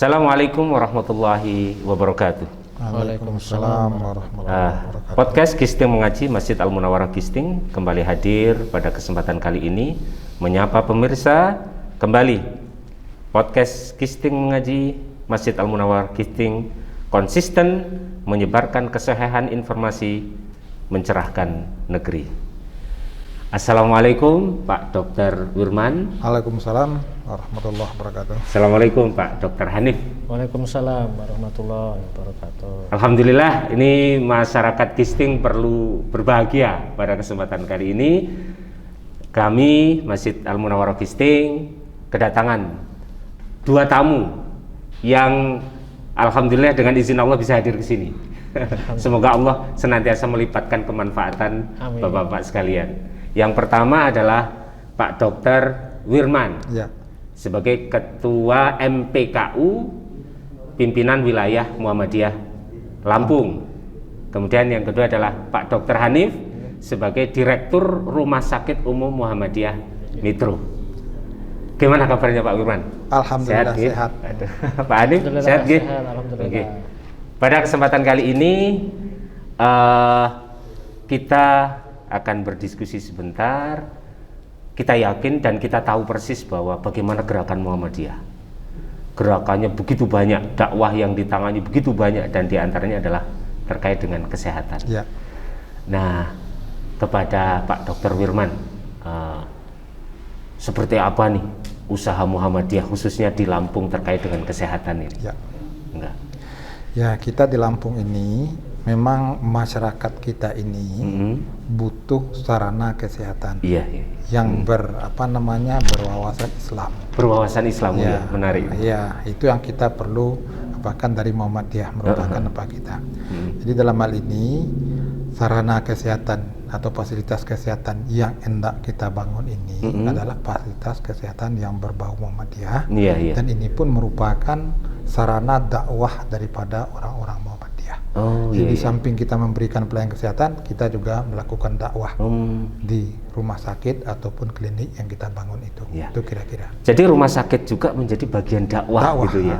Assalamualaikum warahmatullahi wabarakatuh. Waalaikumsalam warahmatullahi wabarakatuh. Podcast Gisting Mengaji Masjid Al-Munawwarah Gisting kembali hadir pada kesempatan kali ini menyapa pemirsa kembali. Podcast Gisting Mengaji Masjid Al-Munawwarah Gisting konsisten menyebarkan kesahihan informasi, mencerahkan negeri. Assalamualaikum Pak Dr. Wirman. Waalaikumsalam warahmatullahi wabarakatuh. Assalamualaikum Pak Dr. Hanif. Waalaikumsalam warahmatullahi wabarakatuh. Alhamdulillah, ini masyarakat Gisting perlu berbahagia pada kesempatan kali ini. Kami Masjid Al-Munawwarah Gisting kedatangan dua tamu yang alhamdulillah dengan izin Allah bisa hadir ke sini. Semoga Allah senantiasa melipatkan kemanfaatan Bapak-bapak sekalian. Yang pertama adalah Pak Dr. Wirman Ya. sebagai Ketua MPKU Pimpinan Wilayah Muhammadiyah Lampung. Kemudian yang kedua adalah Pak Dr. Hanif sebagai Direktur Rumah Sakit Umum Muhammadiyah Mitro. Gimana kabarnya Pak Wirman? Alhamdulillah sehat. Pak Hanif sehat gitu? Alhamdulillah. Okay. Pada kesempatan kali ini kita akan berdiskusi sebentar. Kita yakin dan kita tahu persis bahwa bagaimana gerakan Muhammadiyah. Gerakannya begitu banyak, dakwah yang ditangani begitu banyak, dan diantaranya adalah terkait dengan kesehatan. Ya. Nah, kepada Pak Dr. Wirman, seperti apa nih usaha Muhammadiyah khususnya di Lampung terkait dengan kesehatan ini? Ya. Enggak. Ya, kita di Lampung ini memang masyarakat kita ini butuh sarana kesehatan Iya. yang berwawasan Islam. Berwawasan Islam, ya, menarik. Ya, itu yang kita perlu apakan dari Muhammadiyah merupakan apa kita. Jadi dalam hal ini sarana kesehatan atau fasilitas kesehatan yang hendak kita bangun ini adalah fasilitas kesehatan yang berbau Muhammadiyah. Iya. Dan ini pun merupakan sarana dakwah daripada orang-orang Muhammadiyah. Jadi samping kita memberikan pelayanan kesehatan, kita juga melakukan dakwah di rumah sakit ataupun klinik yang kita bangun itu. Ya. Itu kira-kira. Jadi rumah sakit juga menjadi bagian dakwah. Gitu ya.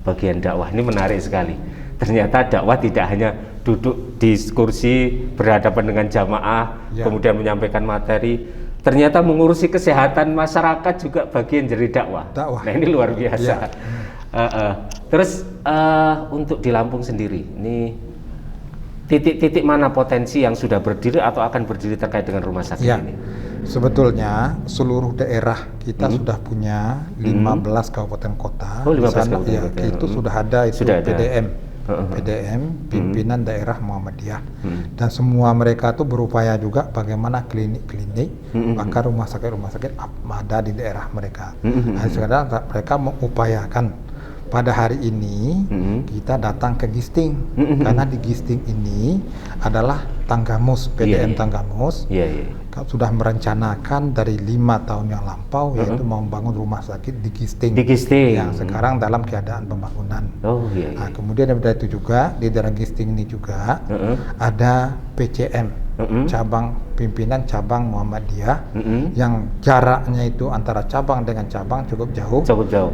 Bagian dakwah ini menarik sekali. Ternyata dakwah tidak hanya duduk di kursi berhadapan dengan jamaah, kemudian menyampaikan materi. Ternyata mengurusi kesehatan masyarakat juga bagian dari dakwah. Nah, ini luar biasa. Terus untuk di Lampung sendiri, ini titik-titik mana potensi yang sudah berdiri atau akan berdiri terkait dengan rumah sakit ini? Sebetulnya seluruh daerah kita sudah punya 15 kabupaten kota. 15 kabupaten kota. Itu sudah ada itu sudah PDM. PDM, Pimpinan Daerah Muhammadiyah. Dan semua mereka itu berupaya juga bagaimana klinik-klinik, maka rumah sakit ada di daerah mereka. Nah, sekarang mereka mengupayakan pada hari ini kita datang ke Gisting, karena di Gisting ini adalah Tanggamus, PDM Tanggamus. Sudah merencanakan dari 5 tahun yang lampau, yaitu membangun rumah sakit di Gisting. Yang sekarang dalam keadaan pembangunan. Nah, kemudian dari itu juga di daerah Gisting ini juga ada PCM, cabang pimpinan cabang Muhammadiyah, yang jaraknya itu antara cabang dengan cabang cukup jauh.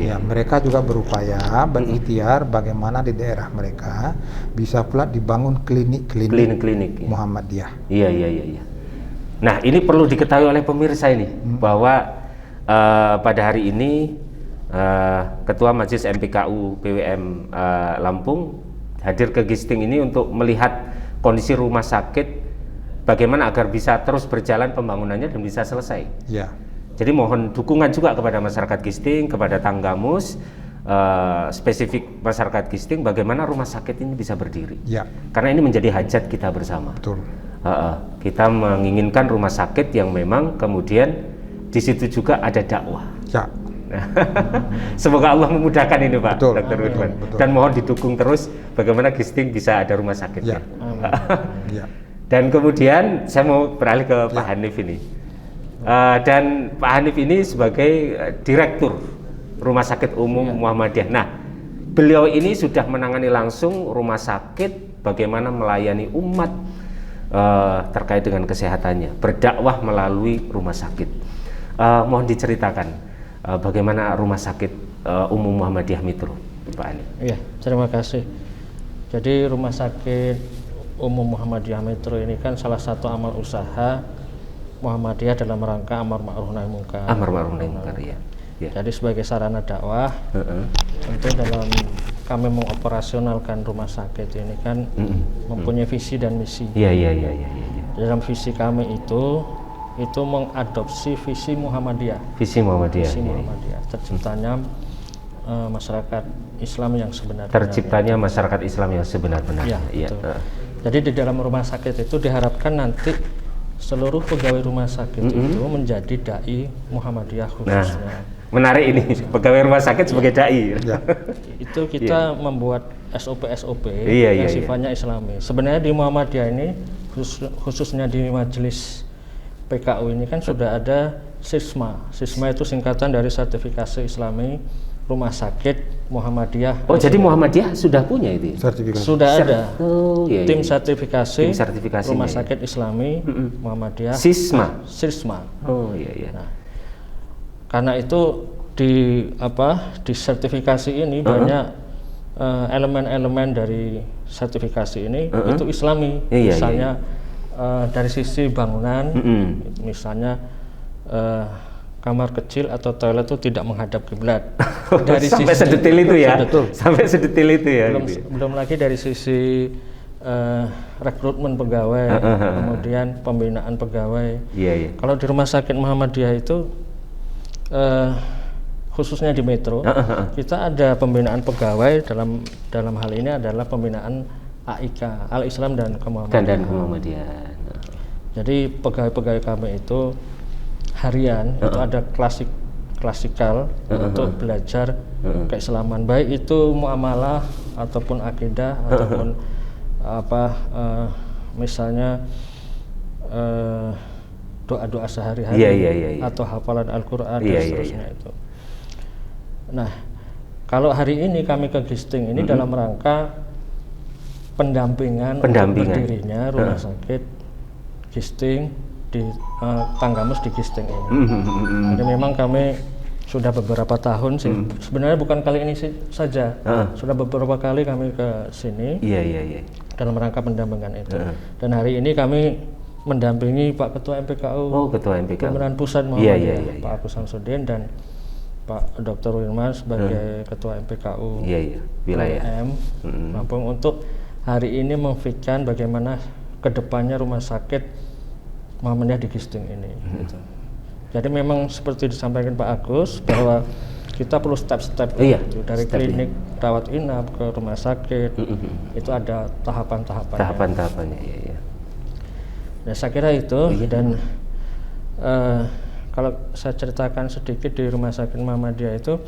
Ya, mereka juga berupaya berikhtiar bagaimana di daerah mereka bisa pula dibangun klinik-klinik Muhammadiyah. Iya. Nah, ini perlu diketahui oleh pemirsa ini bahwa pada hari ini Ketua Majelis MPKU PWM Lampung hadir ke Gisting ini untuk melihat kondisi rumah sakit, bagaimana agar bisa terus berjalan pembangunannya dan bisa selesai. Ya. Jadi mohon dukungan juga kepada masyarakat Gisting, kepada Tanggamus, spesifik masyarakat Gisting, bagaimana rumah sakit ini bisa berdiri. Ya. Karena ini menjadi hajat kita bersama. Betul. Kita menginginkan rumah sakit yang memang kemudian di situ juga ada dakwah. Ya. Semoga Allah memudahkan ini Pak Dr. Wirman. Dan mohon didukung terus bagaimana Gisting bisa ada rumah sakit. Ya. Dan kemudian saya mau beralih ke Pak Hanif ini. Dan Pak Hanif ini sebagai Direktur Rumah Sakit Umum Muhammadiyah. Nah, beliau ini sudah menangani langsung rumah sakit, bagaimana melayani umat terkait dengan kesehatannya, berdakwah melalui rumah sakit. Mohon diceritakan bagaimana rumah sakit Umum Muhammadiyah Mitro, Pak Ani. Iya, terima kasih. Jadi Rumah Sakit Umum Muhammadiyah Mitro ini kan salah satu amal usaha Muhammadiyah dalam rangka amar ma'ruf nahi munkar. Amar ma'ruf nahi munkar, ya. Jadi sebagai sarana dakwah, tentu dalam kami mengoperasionalkan rumah sakit ini kan mempunyai visi dan misi. Iya. Dalam visi kami itu mengadopsi visi Muhammadiyah. Visi Muhammadiyah. Terciptanya masyarakat Islam yang sebenarnya. Terciptanya masyarakat Islam yang sebenar-benarnya. Iya. Jadi di dalam rumah sakit itu diharapkan nanti seluruh pegawai rumah sakit itu menjadi dai Muhammadiyah khususnya. Nah, menarik ini, pegawai rumah sakit sebagai dai. Itu kita membuat SOP yang sifatnya Islami. Sebenarnya di Muhammadiyah ini khususnya di majelis PKU ini kan sudah ada SISMA. SISMA itu singkatan dari sertifikasi Islami Rumah Sakit Muhammadiyah. Oh, jadi Muhammadiyah sudah punya itu? Sertifikasi. Sudah ada. Tim sertifikasi Rumah ya. Sakit Islami Muhammadiyah. SISMA. Oh iya. Nah, karena itu di sertifikasi ini banyak elemen-elemen dari sertifikasi ini itu Islami. Misalnya dari sisi bangunan, misalnya kamar kecil atau toilet itu tidak menghadap kiblat. Dari sampai sedetil itu ya. Betul. Sampai sedetil itu ya. Belum lagi dari sisi rekrutmen pegawai, kemudian pembinaan pegawai. Iya. Kalau di Rumah Sakit Muhammadiyah itu khususnya di Metro, kita ada pembinaan pegawai dalam hal ini adalah pembinaan AIK, Al-Islam dan Muhammadiyah. Jadi pegawai-pegawai kami itu harian itu ada klasikal untuk belajar keislaman, baik itu muamalah ataupun akidah ataupun misalnya doa-doa sehari-hari atau hafalan Al-Quran dan seterusnya itu. Nah, kalau hari ini kami ke Gisting ini dalam rangka pendampingan untuk berdirinya rumah sakit Gisting di Tanggamus di Gisting ini. Jadi memang kami sudah beberapa tahun sih, sebenarnya bukan kali ini saja, sudah beberapa kali kami ke sini dalam rangka pendampingan itu. Dan hari ini kami mendampingi Pak Ketua MPKU, Pemerintahan Pusat Muhammadiyah, Pak Agus Samsudin dan Pak Dr. Wilman sebagai Ketua MPKU wilayah Lampung untuk hari ini memfikirkan bagaimana kedepannya rumah sakit Muhammadiyah di Gisting ini. Gitu. Jadi memang seperti disampaikan Pak Agus bahwa kita perlu step-step itu dari klinik rawat inap ke rumah sakit itu ada tahapan-tahapannya. Nah, saya kira itu dan kalau saya ceritakan sedikit di Rumah Sakit Muhammadiyah itu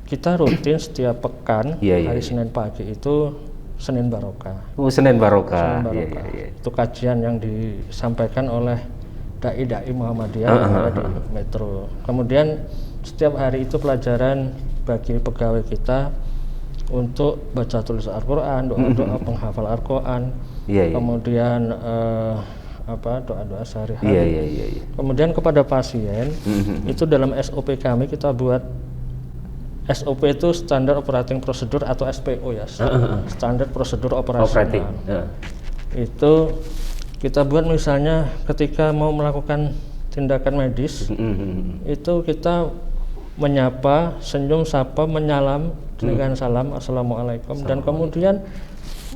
kita rutin setiap pekan hari Senin pagi itu Senin Barokah. Senin Barokah. Itu kajian yang disampaikan oleh dai-dai Muhammadiyah yang ada di Metro. Kemudian setiap hari itu pelajaran bagi pegawai kita untuk baca tulis Al-Quran, doa-doa penghafal Al-Quran, kemudian doa-doa sehari-hari. Kemudian kepada pasien itu dalam SOP kami kita buat SOP itu standar operating procedure atau SPO ya, standar prosedur operasional. Itu kita buat misalnya ketika mau melakukan tindakan medis, itu kita menyapa, senyum, sapa, menyalam dengan salam assalamualaikum dan kemudian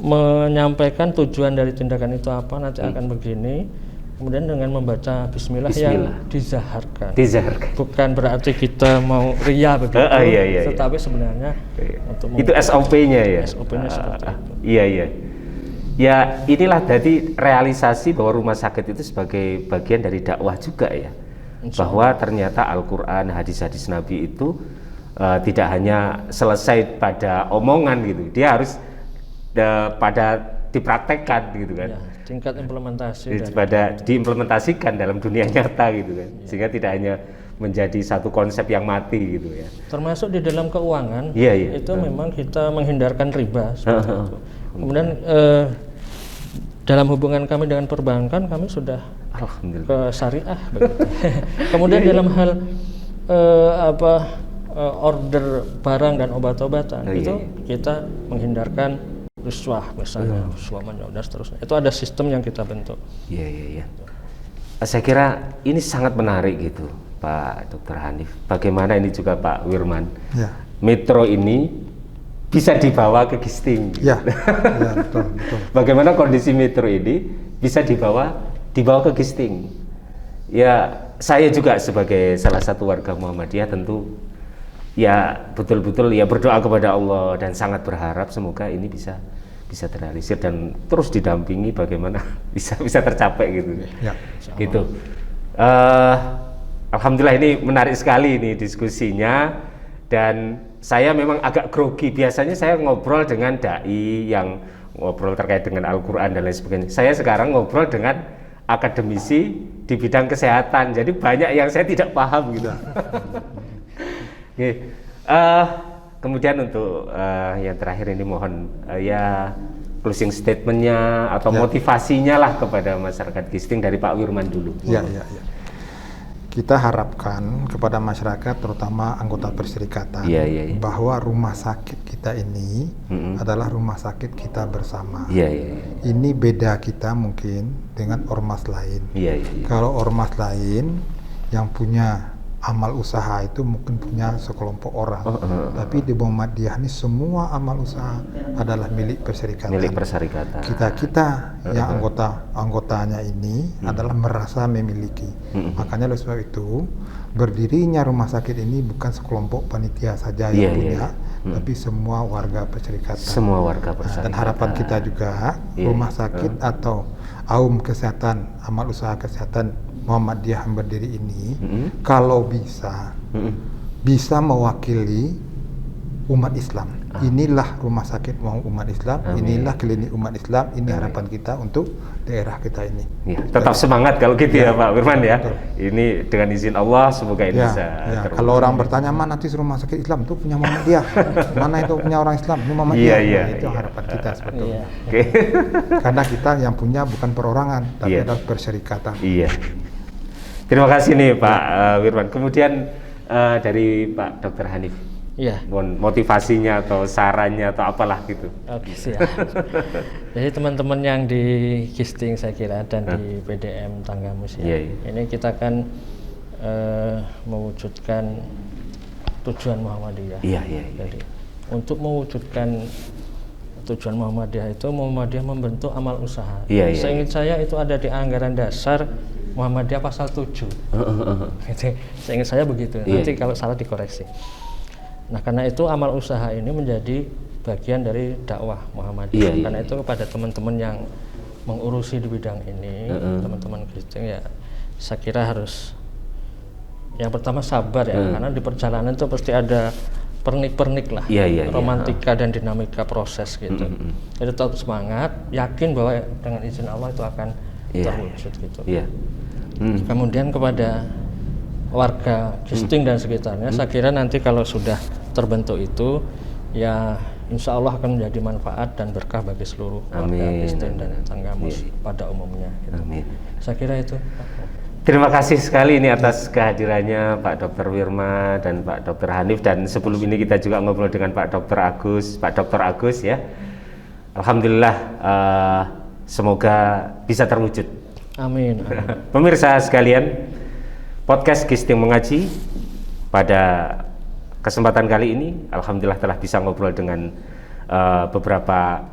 menyampaikan tujuan dari tindakan itu apa, nanti akan begini. Kemudian dengan membaca Bismillah yang dizaharkan. Bukan berarti kita mau ria begitu, tetapi sebenarnya untuk itu SOP-nya ya. SOP-nya seperti itu. Iya. Ya inilah jadi realisasi bahwa rumah sakit itu sebagai bagian dari dakwah juga ya. Bahwa ternyata Al-Quran, hadis-hadis Nabi itu tidak hanya selesai pada omongan gitu, dia harus pada dipraktekkan gitu kan. Tingkat implementasi diimplementasikan dalam dunia nyata gitu kan, sehingga tidak hanya menjadi satu konsep yang mati gitu ya. Termasuk di dalam keuangan itu memang kita menghindarkan riba seperti itu. Kemudian dalam hubungan kami dengan perbankan kami sudah ke syariah begitu. Kemudian dalam hal order barang dan obat-obatan kita menghindarkan riswah misalnya, riswah menyuap dan seterusnya. Itu ada sistem yang kita bentuk. Iya. Saya kira ini sangat menarik gitu, Pak Dr. Hanif. Bagaimana ini juga Pak Wirman? Ya. Metro ini bisa dibawa ke Gisting. Ya, betul. Bagaimana kondisi metro ini bisa dibawa ke Gisting? Ya, saya juga sebagai salah satu warga Muhammadiyah tentu ya betul-betul ya berdoa kepada Allah dan sangat berharap semoga ini bisa terrealisir dan terus didampingi bagaimana bisa tercapai gitu. Ya, gitu. Alhamdulillah ini menarik sekali ini diskusinya dan saya memang agak grogi. Biasanya saya ngobrol dengan dai yang ngobrol terkait dengan Al-Quran dan lain sebagainya. Saya sekarang ngobrol dengan akademisi di bidang kesehatan. Jadi banyak yang saya tidak paham gitu. Kemudian untuk yang terakhir ini mohon closing statementnya atau motivasinya lah kepada masyarakat Gisting dari Pak Wirman dulu. Ya. Kita harapkan kepada masyarakat terutama anggota perserikatan bahwa rumah sakit kita ini adalah rumah sakit kita bersama. Ini beda kita mungkin dengan ormas lain. Kalau ormas lain yang punya amal usaha itu mungkin punya sekelompok orang, tapi di Muhammadiyah ini semua amal usaha adalah milik perserikatan. Kita yang anggotanya ini adalah merasa memiliki. Makanya oleh sebab itu berdirinya rumah sakit ini bukan sekelompok panitia saja yang punya, tapi semua warga perserikatan. Dan harapan kita juga rumah sakit atau aum kesehatan, amal usaha kesehatan Muhammadiyah yang berdiri ini kalau bisa mewakili umat Islam. Inilah rumah sakit umat Islam, inilah klinik umat Islam, ini harapan kita untuk daerah kita ini. Tetap semangat kalau gitu ya Pak Wirman ya. Betul. Ini dengan izin Allah semoga ini bisa kalau orang bertanya mana nanti rumah sakit Islam itu punya Muhammadiyah, mana itu punya orang Islam, ini Muhammadiyah. Itu harapan kita sebetulnya. Karena kita yang punya bukan perorangan, tapi adalah perserikatan. Terima kasih nih Pak Wirman. Kemudian dari Pak Dr. Hanif, motivasinya atau sarannya atau apalah gitu. Oke, siap. Jadi teman-teman yang di Gisting saya kira dan di PDM Tanggamus ini kita kan mewujudkan tujuan Muhammadiyah. Jadi untuk mewujudkan tujuan Muhammadiyah itu Muhammadiyah membentuk amal usaha. Seingat saya itu ada di anggaran dasar Muhammadiyah pasal 7. Seingat saya begitu. Nanti kalau salah dikoreksi. Nah, karena itu amal usaha ini menjadi bagian dari dakwah Muhammadiyah. Karena itu kepada teman-teman yang mengurusi di bidang ini, teman-teman Gisting ya, saya kira harus yang pertama sabar ya, karena di perjalanan itu pasti ada pernik-pernik lah, romantika dan dinamika proses gitu. Jadi tetap semangat, yakin bahwa dengan izin Allah itu akan terwujud gitu. Kemudian kepada warga Gisting dan sekitarnya, saya kira nanti kalau sudah terbentuk itu, ya insya Allah akan menjadi manfaat dan berkah bagi seluruh warga Gisting dan Tanggamus pada umumnya. Gitu. Saya kira itu. Terima kasih sekali ini atas kehadirannya Pak Dr. Wirman dan Pak Dr. Hanif, dan sebelum ini kita juga ngobrol dengan Pak Dr. Agus ya. Alhamdulillah semoga bisa terwujud. Amin. Pemirsa sekalian, podcast Gisting Mengaji pada kesempatan kali ini alhamdulillah telah bisa ngobrol dengan beberapa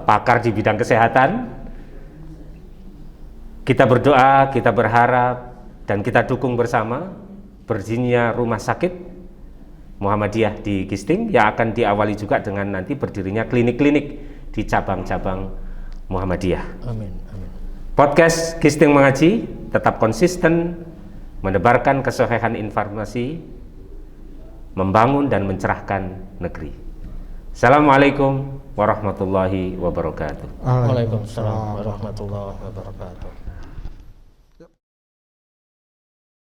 pakar di bidang kesehatan. Kita berdoa, kita berharap dan kita dukung bersama berdirinya rumah sakit Muhammadiyah di Gisting yang akan diawali juga dengan nanti berdirinya klinik-klinik di cabang-cabang Muhammadiyah. Amin. Podcast Gisting Mengaji tetap konsisten menebarkan kesohihan informasi, membangun dan mencerahkan negeri. Assalamualaikum warahmatullahi wabarakatuh. Waalaikumsalam warahmatullahi wabarakatuh.